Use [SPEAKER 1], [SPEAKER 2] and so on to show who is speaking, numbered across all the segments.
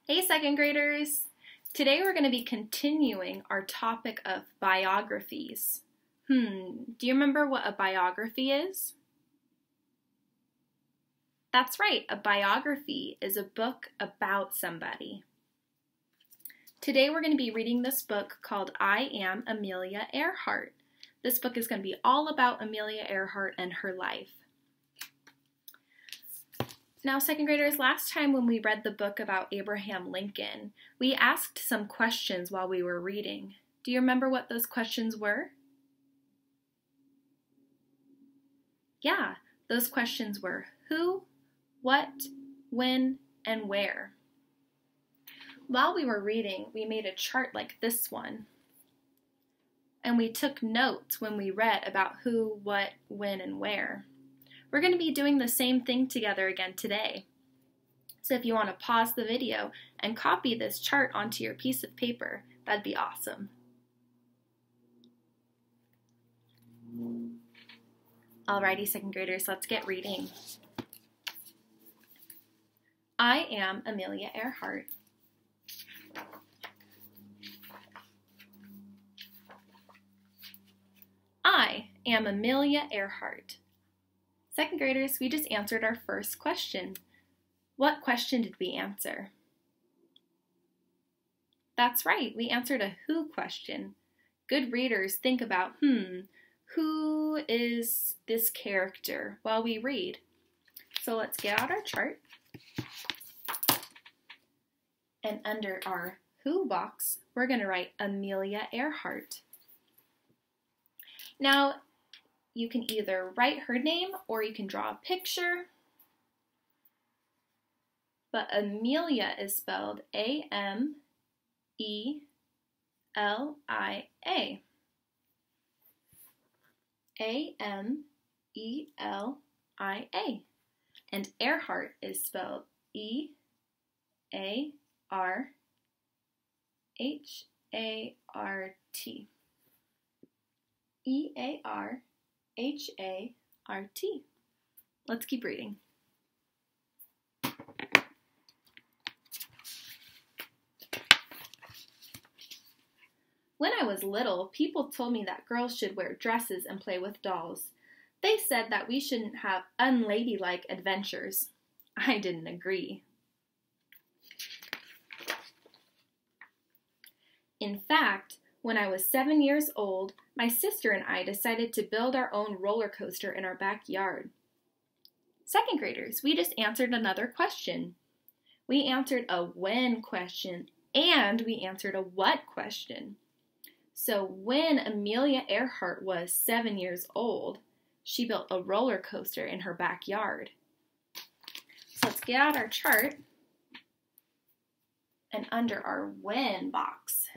[SPEAKER 1] Hey second graders! Today we're going to be continuing our topic of biographies. Do you remember what a biography is? That's right, a biography is a book about somebody. Today we're going to be reading this book called I Am Amelia Earhart. This book is going to be all about Amelia Earhart and her life. Now, second graders, last time when we read the book about Abraham Lincoln, we asked some questions while we were reading. Do you remember what those questions were? Yeah, those questions were who, what, when, and where. While we were reading, we made a chart like this one, and we took notes when we read about who, what, when, and where. We're going to be doing the same thing together again today. So if you want to pause the video and copy this chart onto your piece of paper, that'd be awesome. Alrighty, second graders, let's get reading. I am Amelia Earhart. I am Amelia Earhart. Second graders, we just answered our first question. What question did we answer? That's right, we answered a who question. Good readers think about, who is this character while we read? So let's get out our chart. And under our who box, we're going to write Amelia Earhart. Now, you can either write her name or you can draw a picture. But Amelia is spelled A-M-E-L-I-A. A-M-E-L-I-A. And Earhart is spelled E-A-R-H-A-R-T. E-A-R-H-A-R-T. Let's keep reading. When I was little, people told me that girls should wear dresses and play with dolls. They said that we shouldn't have unladylike adventures. I didn't agree. In fact, when I was 7 years old, my sister and I decided to build our own roller coaster in our backyard. Second graders, we just answered another question. We answered a when question and we answered a what question. So when Amelia Earhart was 7 years old, she built a roller coaster in her backyard. So let's get out our chart, and under our when box,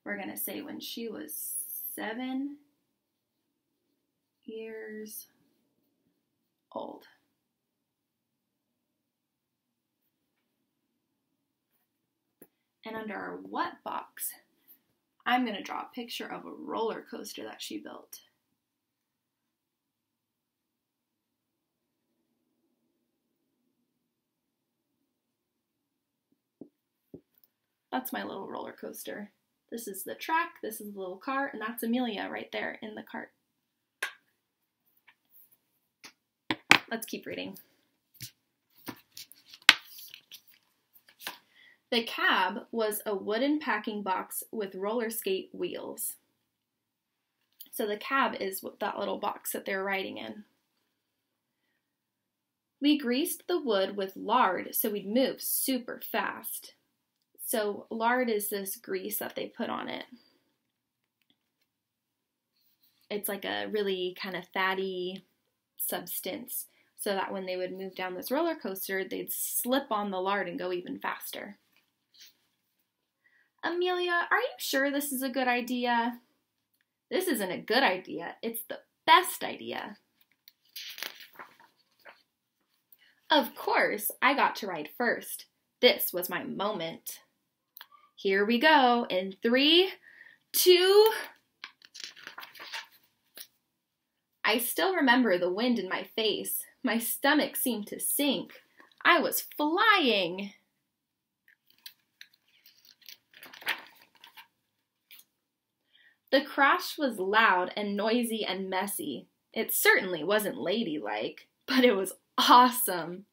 [SPEAKER 1] we're going to say when she was 7 years old. And under our what box, I'm going to draw a picture of a roller coaster that she built. That's my little roller coaster. This is the track, this is the little car, and that's Amelia right there in the cart. Let's keep reading. The cab was a wooden packing box with roller skate wheels. So the cab is that little box that they're riding in. We greased the wood with lard so we'd move super fast. So lard is this grease that they put on it. It's like a really kind of fatty substance so that when they would move down this roller coaster, they'd slip on the lard and go even faster. Amelia, are you sure this is a good idea? This isn't a good idea. It's the best idea. Of course, I got to ride first. This was my moment. Here we go in 3, 2. I still remember the wind in my face. My stomach seemed to sink. I was flying. The crash was loud and noisy and messy. It certainly wasn't ladylike, but it was awesome.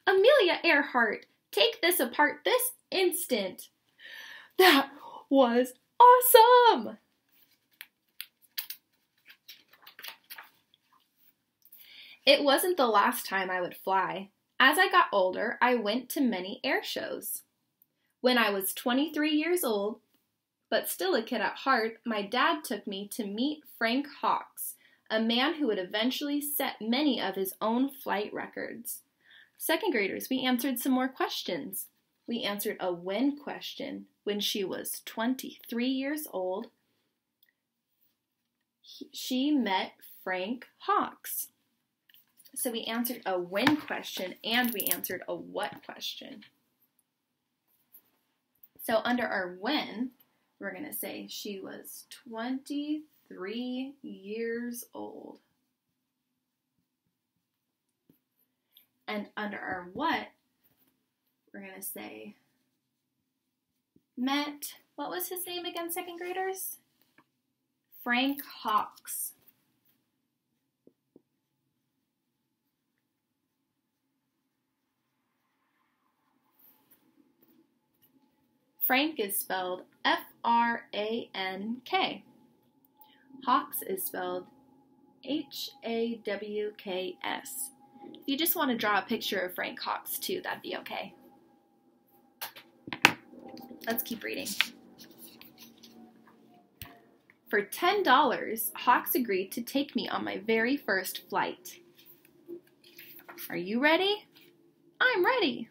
[SPEAKER 1] Amelia Earhart, take this apart this instant. That was awesome! It wasn't the last time I would fly. As I got older, I went to many air shows. When I was 23 years old, but still a kid at heart, my dad took me to meet Frank Hawks, a man who would eventually set many of his own flight records. Second graders, we answered some more questions. We answered a when question. When she was 23 years old, she met Frank Hawks. So we answered a when question and we answered a what question. So under our when, we're going to say she was 23 years old. And under our what, we're going to say met, what was his name again, second graders? Frank Hawks. Frank is spelled F-R-A-N-K. Hawks is spelled H-A-W-K-S. If you just want to draw a picture of Frank Hawks too, that'd be okay. Let's keep reading. For $10, Hawks agreed to take me on my very first flight. Are you ready? I'm ready.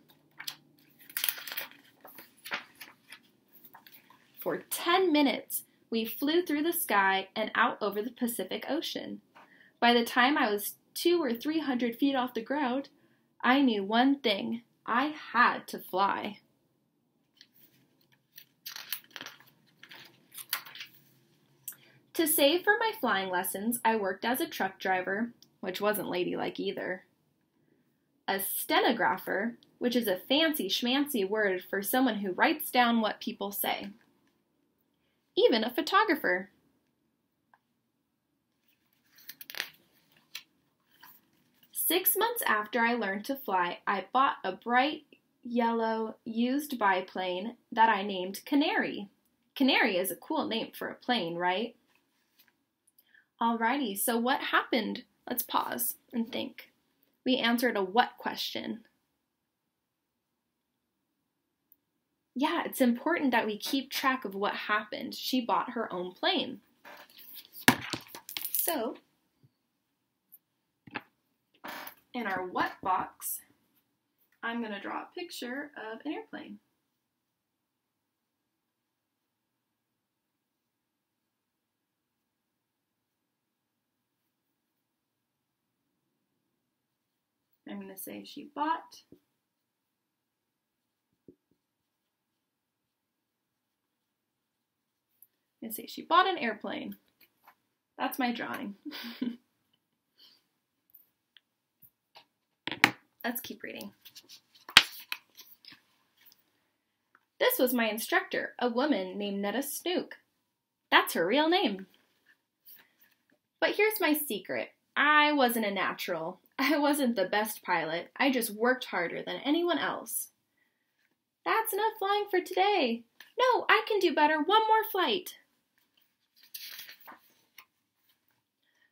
[SPEAKER 1] For 10 minutes, we flew through the sky and out over the Pacific Ocean. By the time I was 200 or 300 feet off the ground, I knew one thing. I had to fly. To save for my flying lessons, I worked as a truck driver, which wasn't ladylike either, a stenographer, which is a fancy schmancy word for someone who writes down what people say, even a photographer. Six months after I learned to fly, I bought a bright yellow used biplane that I named Canary. Canary is a cool name for a plane, right? Alrighty, so what happened? Let's pause and think. We answered a what question. Yeah, it's important that we keep track of what happened. She bought her own plane. So, in our what box, I'm going to draw a picture of an airplane. I'm going to say she bought. I'm going to say she bought an airplane. That's my drawing. Let's keep reading. This was my instructor, a woman named Netta Snook. That's her real name. But here's my secret. I wasn't a natural. I wasn't the best pilot. I just worked harder than anyone else. That's enough flying for today. No, I can do better. One more flight.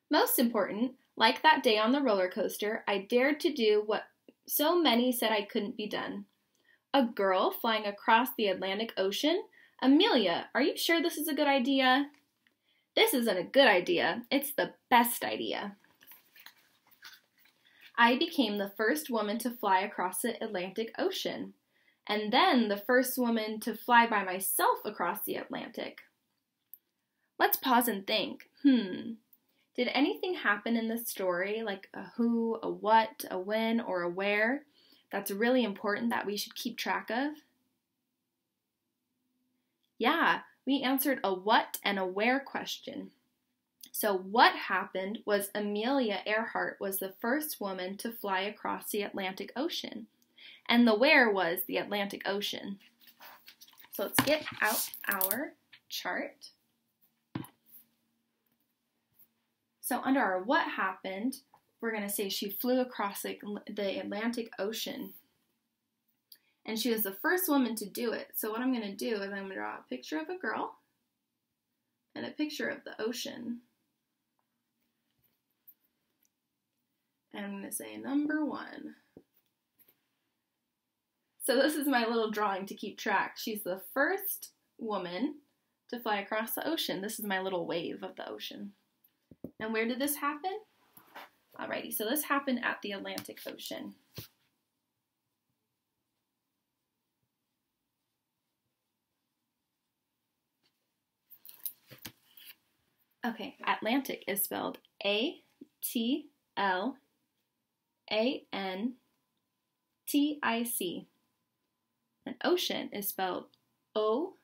[SPEAKER 1] Most important, like that day on the roller coaster, I dared to do what so many said I couldn't be done. A girl flying across the Atlantic Ocean? Amelia, are you sure this is a good idea? This isn't a good idea. It's the best idea. I became the first woman to fly across the Atlantic Ocean, and then the first woman to fly by myself across the Atlantic. Let's pause and think. Did anything happen in this story, like a who, a what, a when, or a where, that's really important that we should keep track of? Yeah, we answered a what and a where question. So what happened was Amelia Earhart was the first woman to fly across the Atlantic Ocean, and the where was the Atlantic Ocean. So let's get out our chart. So under our what happened, we're going to say she flew across the Atlantic Ocean. And she was the first woman to do it. So what I'm going to do is I'm going to draw a picture of a girl and a picture of the ocean. And I'm going to say number 1. So this is my little drawing to keep track. She's the first woman to fly across the ocean. This is my little wave of the ocean. And where did this happen? Alrighty, so this happened at the Atlantic Ocean. Okay, Atlantic is spelled A-T-L-A-N-T-I-C. And ocean is spelled O-C-E-A-N.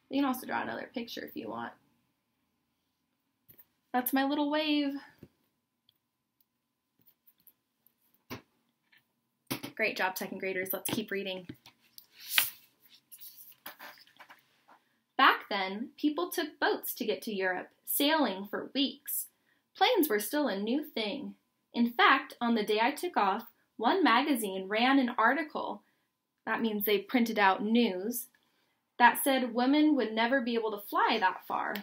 [SPEAKER 1] You can also draw another picture if you want. That's my little wave. Great job, second graders. Let's keep reading. Back then, people took boats to get to Europe, sailing for weeks. Planes were still a new thing. In fact, on the day I took off, one magazine ran an article, that means they printed out news, that said women would never be able to fly that far.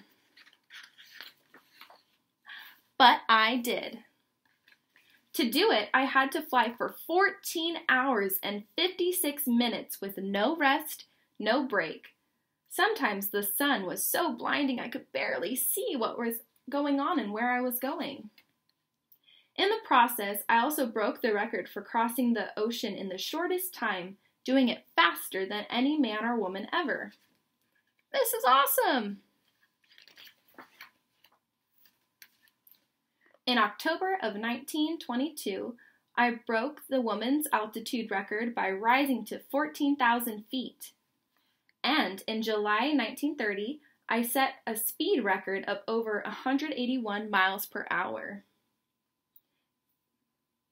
[SPEAKER 1] But I did. To do it, I had to fly for 14 hours and 56 minutes with no rest, no break. Sometimes the sun was so blinding I could barely see what was going on and where I was going. In the process, I also broke the record for crossing the ocean in the shortest time, doing it faster than any man or woman ever. This is awesome! In October of 1922, I broke the woman's altitude record by rising to 14,000 feet. And in July 1930, I set a speed record of over 181 miles per hour.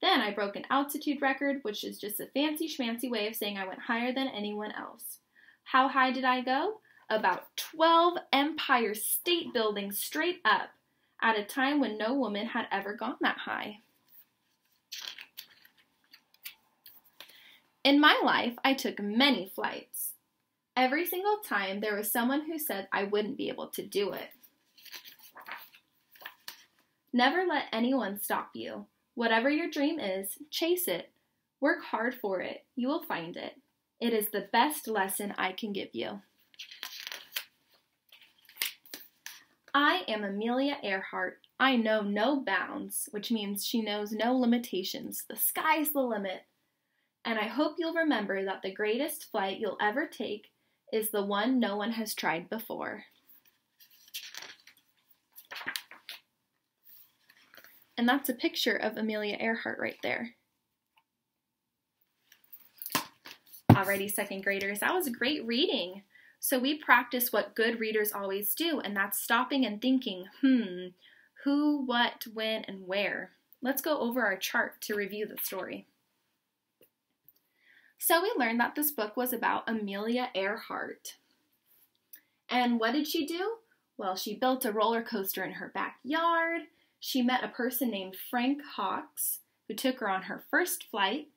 [SPEAKER 1] Then I broke an altitude record, which is just a fancy schmancy way of saying I went higher than anyone else. How high did I go? About 12 Empire State Buildings straight up, at a time when no woman had ever gone that high. In my life, I took many flights. Every single time, there was someone who said I wouldn't be able to do it. Never let anyone stop you. Whatever your dream is, chase it. Work hard for it. You will find it. It is the best lesson I can give you. I am Amelia Earhart. I know no bounds, which means she knows no limitations. The sky's the limit. And I hope you'll remember that the greatest flight you'll ever take is the one no one has tried before. And that's a picture of Amelia Earhart right there. Alrighty, second graders, that was great reading. So we practice what good readers always do, and that's stopping and thinking, who, what, when, and where. Let's go over our chart to review the story. So we learned that this book was about Amelia Earhart. And what did she do? Well, she built a roller coaster in her backyard. She met a person named Frank Hawks, who took her on her first flight.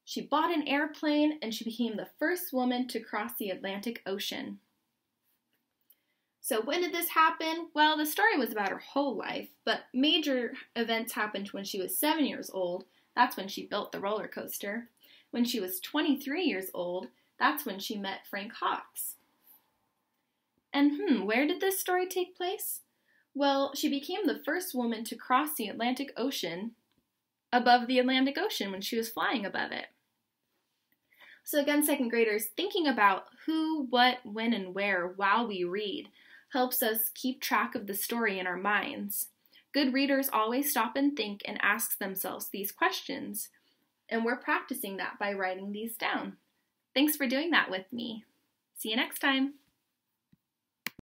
[SPEAKER 1] She bought an airplane, and she became the first woman to cross the Atlantic Ocean. So when did this happen? Well, the story was about her whole life, but major events happened when she was 7 years old. That's when she built the roller coaster. When she was 23 years old, that's when she met Frank Hawks. And where did this story take place? Well, she became the first woman to cross the Atlantic Ocean above the Atlantic Ocean when she was flying above it. So again, second graders, thinking about who, what, when, and where while we read helps us keep track of the story in our minds. Good readers always stop and think and ask themselves these questions, and we're practicing that by writing these down. Thanks for doing that with me. See you next time.